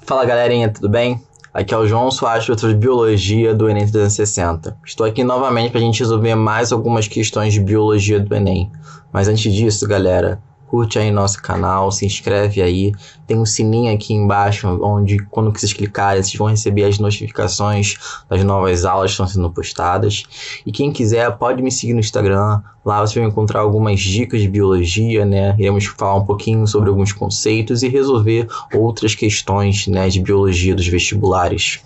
Fala galerinha, tudo bem? Aqui é o João Soares, professor de Biologia do Enem 360. Estou aqui novamente para a gente resolver mais algumas questões de Biologia do Enem. Mas antes disso, galera, curte aí nosso canal, se inscreve aí. Tem um sininho aqui embaixo, onde quando vocês clicarem, vocês vão receber as notificações das novas aulas que estão sendo postadas. E quem quiser, pode me seguir no Instagram. Lá você vai encontrar algumas dicas de biologia, né? Iremos falar um pouquinho sobre alguns conceitos e resolver outras questões, né, de biologia dos vestibulares.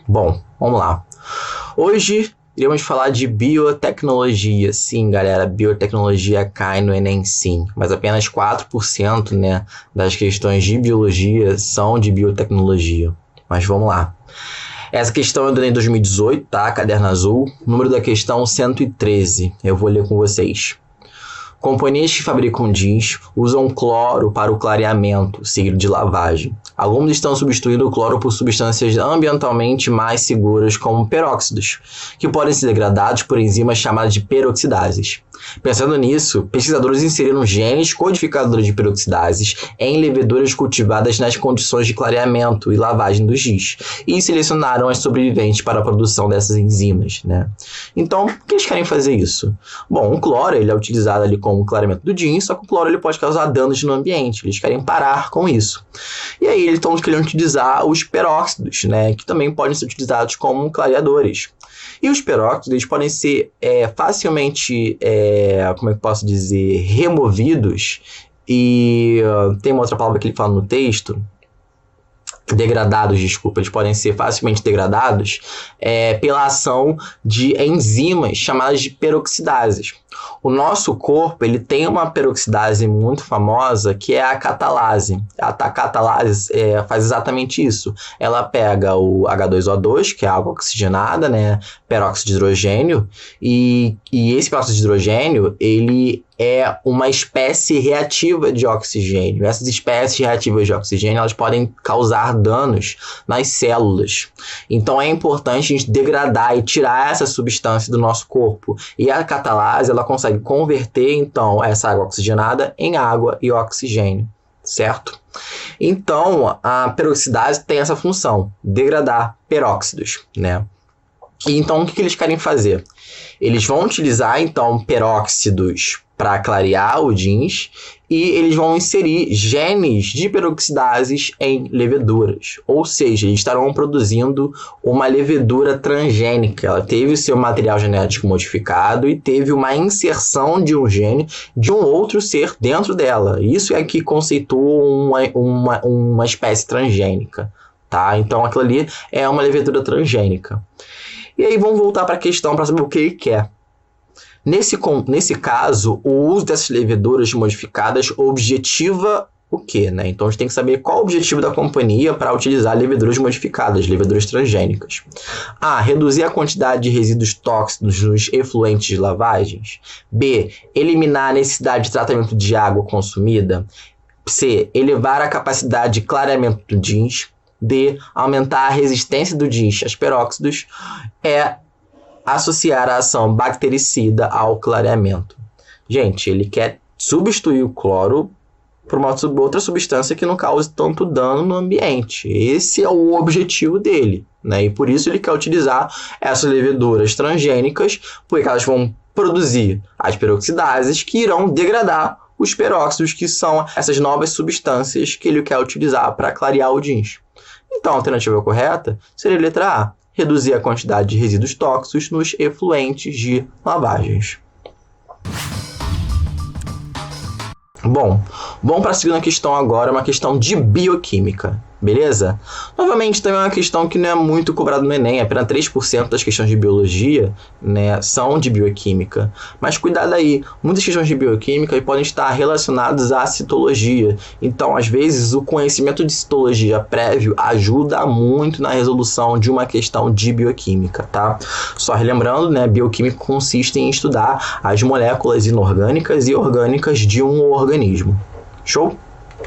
Bom, vamos lá. Hoje iremos falar de biotecnologia. Sim, galera, biotecnologia cai no Enem sim, mas apenas 4%, né, das questões de biologia são de biotecnologia. Mas vamos lá. Essa questão é do Enem 2018, tá? Caderno azul. Número da questão 113. Eu vou ler com vocês. Companhias que fabricam jeans usam cloro para o clareamento, seguido de lavagem. Alguns estão substituindo o cloro por substâncias ambientalmente mais seguras, como peróxidos, que podem ser degradados por enzimas chamadas de peroxidases. Pensando nisso, pesquisadores inseriram genes codificadores de peroxidases em leveduras cultivadas nas condições de clareamento e lavagem dos jeans, e selecionaram as sobreviventes para a produção dessas enzimas, né? Então, por que eles querem fazer isso? Bom, o cloro ele é utilizado ali como clareamento do jeans, só que o cloro ele pode causar danos no ambiente, eles querem parar com isso. E aí eles estão querendo utilizar os peróxidos, né, que também podem ser utilizados como clareadores. E os peróxidos eles podem ser facilmente, como é que posso dizer, removidos. E tem uma outra palavra que ele fala no texto, degradados, desculpa, eles podem ser facilmente degradados pela ação de enzimas chamadas de peroxidases. O nosso corpo ele tem uma peroxidase muito famosa que é a catalase. A catalase faz exatamente isso. Ela pega o H2O2, que é água oxigenada, né, peróxido de hidrogênio, e esse peróxido de hidrogênio ele é uma espécie reativa de oxigênio. Essas espécies reativas de oxigênio elas podem causar danos nas células. Então é importante a gente degradar e tirar essa substância do nosso corpo. E a catalase ela consegue converter então essa água oxigenada em água e oxigênio, certo? Então a peroxidase tem essa função, degradar peróxidos, né? E então o que eles querem fazer? Eles vão utilizar então peróxidos para clarear o jeans e eles vão inserir genes de peroxidases em leveduras. Ou seja, eles estarão produzindo uma levedura transgênica. Ela teve o seu material genético modificado e teve uma inserção de um gene de um outro ser dentro dela. Isso é que conceitua uma espécie transgênica. Tá? Então aquilo ali é uma levedura transgênica. E aí vamos voltar para a questão para saber o que ele quer. Nesse caso, o uso dessas leveduras modificadas objetiva o quê, né? Então a gente tem que saber qual é o objetivo da companhia para utilizar leveduras modificadas, leveduras transgênicas. A. Reduzir a quantidade de resíduos tóxicos nos efluentes de lavagens. B. Eliminar a necessidade de tratamento de água consumida. C. Elevar a capacidade de clareamento do jeans. D. Aumentar a resistência do jeans aos peróxidos. Associar a ação bactericida ao clareamento. Gente, ele quer substituir o cloro por uma outra substância que não cause tanto dano no ambiente. Esse é o objetivo dele, né? E por isso ele quer utilizar essas leveduras transgênicas, porque elas vão produzir as peroxidases que irão degradar os peróxidos, que são essas novas substâncias que ele quer utilizar para clarear o jeans. Então, a alternativa correta seria a letra A. Reduzir a quantidade de resíduos tóxicos nos efluentes de lavagens. Bom, vamos para a segunda questão agora, uma questão de bioquímica, beleza? Novamente, também é uma questão que não é muito cobrada no Enem, apenas 3% das questões de biologia, né, são de bioquímica. Mas cuidado aí, muitas questões de bioquímica podem estar relacionadas à citologia. Então, às vezes, o conhecimento de citologia prévio ajuda muito na resolução de uma questão de bioquímica, tá? Só relembrando, né, bioquímica consiste em estudar as moléculas inorgânicas e orgânicas de um organismo. Show?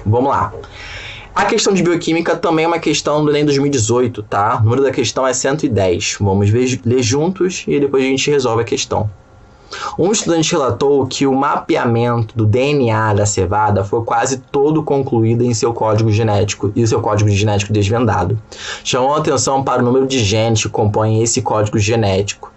Vamos lá. A questão de bioquímica também é uma questão do Enem 2018, tá? O número da questão é 110. Vamos ler juntos e depois a gente resolve a questão. Um estudante relatou que o mapeamento do DNA da cevada foi quase todo concluído em seu código genético e o seu código genético desvendado. Chamou a atenção para o número de genes que compõem esse código genético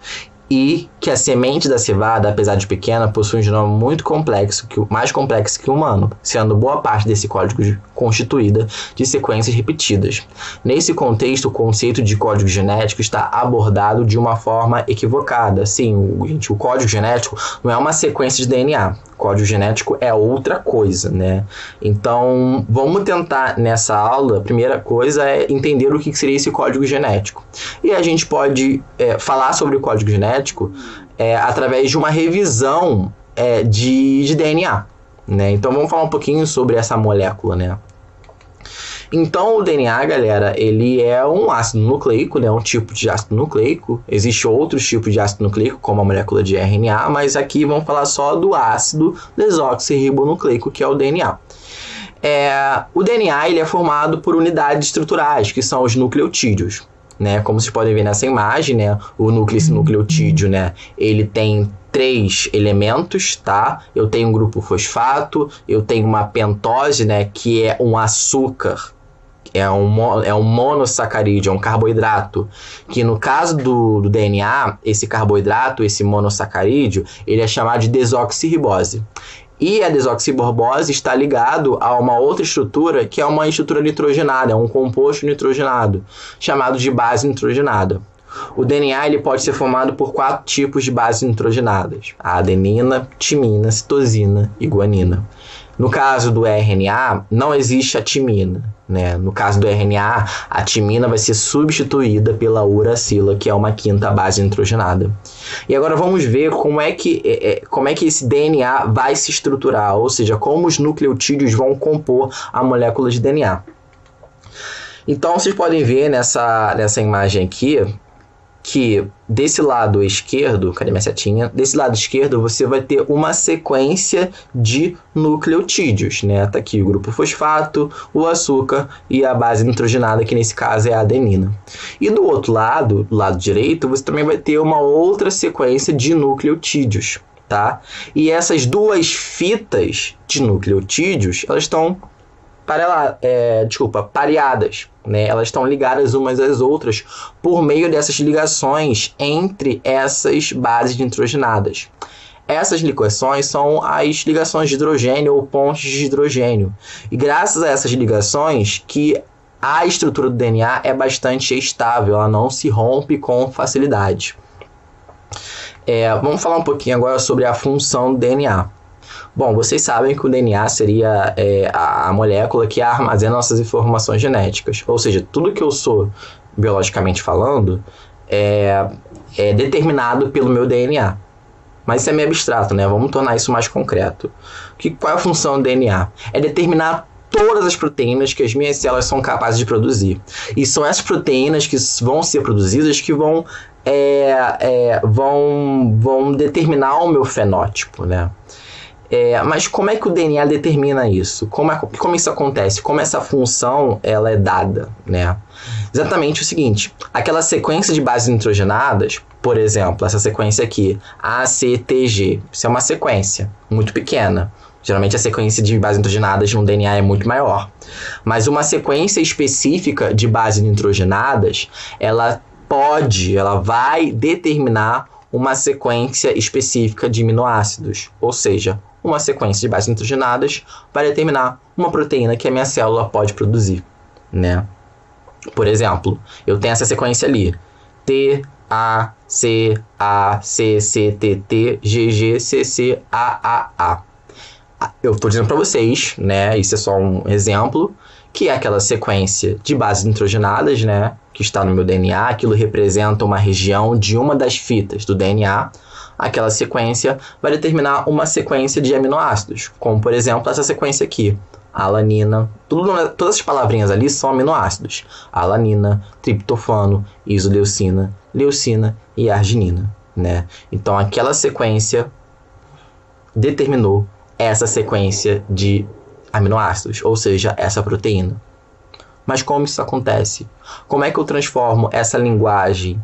e que a semente da cevada, apesar de pequena, possui um genoma muito complexo, mais complexo que o humano, sendo boa parte desse código constituída de sequências repetidas. Nesse contexto, o conceito de código genético está abordado de uma forma equivocada. Sim, o código genético não é uma sequência de DNA. O código genético é outra coisa, né? Então, vamos tentar nessa aula, a primeira coisa é entender o que seria esse código genético. E a gente pode falar sobre o código genético através de uma revisão de DNA, né? Então, vamos falar um pouquinho sobre essa molécula, né? Então, o DNA, galera, ele é um ácido nucleico, né? Um tipo de ácido nucleico. Existem outros tipos de ácido nucleico, como a molécula de RNA, mas aqui vamos falar só do ácido desoxirribonucleico, que é o DNA. O DNA ele é formado por unidades estruturais, que são os nucleotídeos, né? Como vocês podem ver nessa imagem, né? Esse nucleotídeo, né? Ele tem 3 elementos, tá? Eu tenho um grupo fosfato, eu tenho uma pentose, né? Que é um açúcar, é um monossacarídeo, é um carboidrato, que no caso do DNA, esse carboidrato, esse monossacarídeo, ele é chamado de desoxirribose. E a desoxirribose está ligado a uma outra estrutura, que é uma estrutura nitrogenada, é um composto nitrogenado, chamado de base nitrogenada. O DNA ele pode ser formado por 4 tipos de bases nitrogenadas: a adenina, timina, citosina e guanina. No caso do RNA, não existe a timina, né? No caso do RNA, a timina vai ser substituída pela uracila, que é uma 5ª base nitrogenada. E agora vamos ver como é que esse DNA vai se estruturar, ou seja, como os nucleotídeos vão compor a molécula de DNA. Então, vocês podem ver nessa imagem aqui, que desse lado esquerdo, cadê minha setinha? Desse lado esquerdo você vai ter uma sequência de nucleotídeos, né? Tá aqui o grupo fosfato, o açúcar e a base nitrogenada, que nesse caso é a adenina. E do outro lado, do lado direito, você também vai ter uma outra sequência de nucleotídeos, tá? E essas duas fitas de nucleotídeos, elas estão pareadas, né? Elas estão ligadas umas às outras por meio dessas ligações entre essas bases nitrogenadas. Essas ligações são as ligações de hidrogênio ou pontes de hidrogênio. E graças a essas ligações que a estrutura do DNA é bastante estável, ela não se rompe com facilidade. Vamos falar um pouquinho agora sobre a função do DNA. Bom, vocês sabem que o DNA seria a molécula que armazena nossas informações genéticas. Ou seja, tudo que eu sou, biologicamente falando, é determinado pelo meu DNA. Mas isso é meio abstrato, né? Vamos tornar isso mais concreto. Qual é a função do DNA? É determinar todas as proteínas que as minhas células são capazes de produzir. E são essas proteínas que vão ser produzidas que vão determinar o meu fenótipo, né? Mas como é que o DNA determina isso? Como isso acontece? Como essa função ela é dada, né? Exatamente o seguinte: aquela sequência de bases nitrogenadas, por exemplo, essa sequência aqui, ACTG, isso é uma sequência muito pequena. Geralmente a sequência de bases nitrogenadas no DNA é muito maior. Mas uma sequência específica de bases nitrogenadas, ela vai determinar uma sequência específica de aminoácidos, ou seja, uma sequência de bases nitrogenadas vai determinar uma proteína que a minha célula pode produzir, né? Por exemplo, eu tenho essa sequência ali, T, A, C, A, C, C, T, T, G, G, C, C, A, A. Eu estou dizendo para vocês, né? Isso é só um exemplo, que é aquela sequência de bases nitrogenadas, né? Que está no meu DNA, aquilo representa uma região de uma das fitas do DNA. Aquela sequência vai determinar uma sequência de aminoácidos, como por exemplo essa sequência aqui, alanina, todas as palavrinhas ali são aminoácidos, alanina, triptofano, isoleucina, leucina e arginina, né? Então aquela sequência determinou essa sequência de aminoácidos, ou seja, essa proteína. Mas como isso acontece? Como é que eu transformo essa linguagem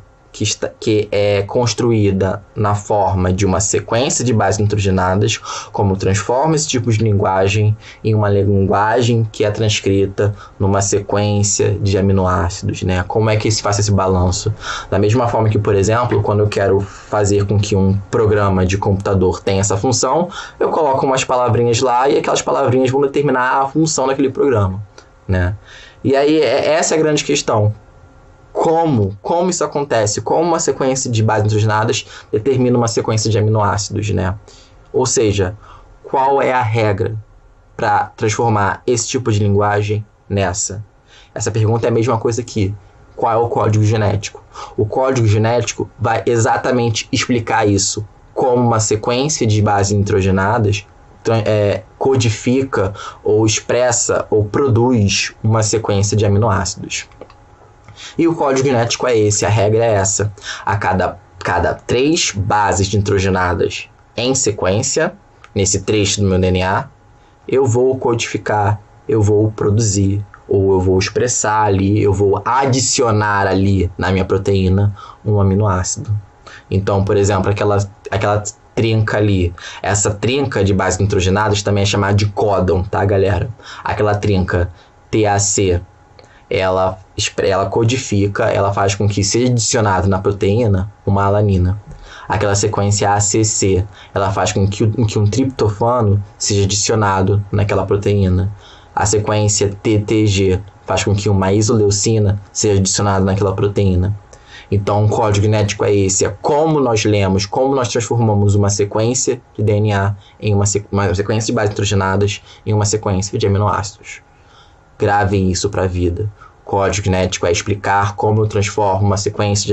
que é construída na forma de uma sequência de bases nitrogenadas, como transforma esse tipo de linguagem em uma linguagem que é transcrita numa sequência de aminoácidos, né? Como é que se faz esse balanço? Da mesma forma que, por exemplo, quando eu quero fazer com que um programa de computador tenha essa função, eu coloco umas palavrinhas lá e aquelas palavrinhas vão determinar a função daquele programa, né? E aí, essa é a grande questão. Como isso acontece? Como uma sequência de bases nitrogenadas determina uma sequência de aminoácidos, né? Ou seja, qual é a regra para transformar esse tipo de linguagem nessa? Essa pergunta é a mesma coisa aqui. Qual é o código genético? O código genético vai exatamente explicar isso. Como uma sequência de bases nitrogenadas codifica ou expressa ou produz uma sequência de aminoácidos. E o código genético é esse, a regra é essa. A cada 3 bases nitrogenadas em sequência, nesse trecho do meu DNA, eu vou codificar, eu vou produzir, ou eu vou expressar ali, eu vou adicionar ali na minha proteína um aminoácido. Então, por exemplo, aquela trinca ali, essa trinca de bases nitrogenadas também é chamada de códon, tá, galera? Aquela trinca TAC, ela codifica, ela faz com que seja adicionado na proteína uma alanina. Aquela sequência ACC, ela faz com que um triptofano seja adicionado naquela proteína. A sequência TTG faz com que uma isoleucina seja adicionada naquela proteína. Então, o código genético é esse, é como nós lemos, como nós transformamos uma sequência de DNA em uma sequência de bases nitrogenadas em uma sequência de aminoácidos. Gravem isso para a vida. Código genético é explicar como eu transformo uma sequência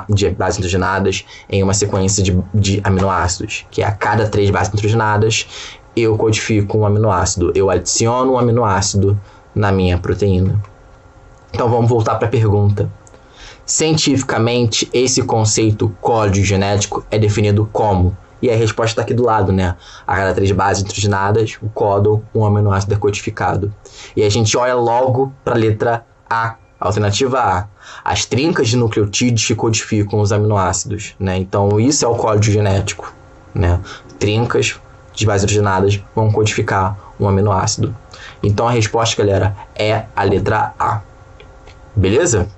de bases nitrogenadas em uma sequência de aminoácidos, que é a cada 3 bases nitrogenadas eu codifico um aminoácido, eu adiciono um aminoácido na minha proteína. Então vamos voltar para a pergunta. Cientificamente, esse conceito código genético é definido como? E a resposta está aqui do lado, né? A cada 3 bases nitrogenadas, o códon, um aminoácido é codificado. E a gente olha logo para a letra A, alternativa A. As trincas de nucleotídeos que codificam os aminoácidos, né? Então, isso é o código genético, né? Trincas de bases nitrogenadas vão codificar um aminoácido. Então, a resposta, galera, é a letra A. Beleza?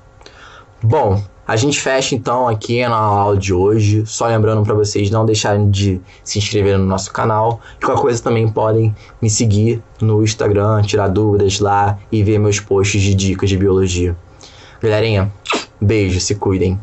Bom, a gente fecha então aqui na aula de hoje, só lembrando para vocês não deixarem de se inscrever no nosso canal. Qualquer coisa também podem me seguir no Instagram, tirar dúvidas lá e ver meus posts de dicas de biologia. Galerinha, beijo, se cuidem.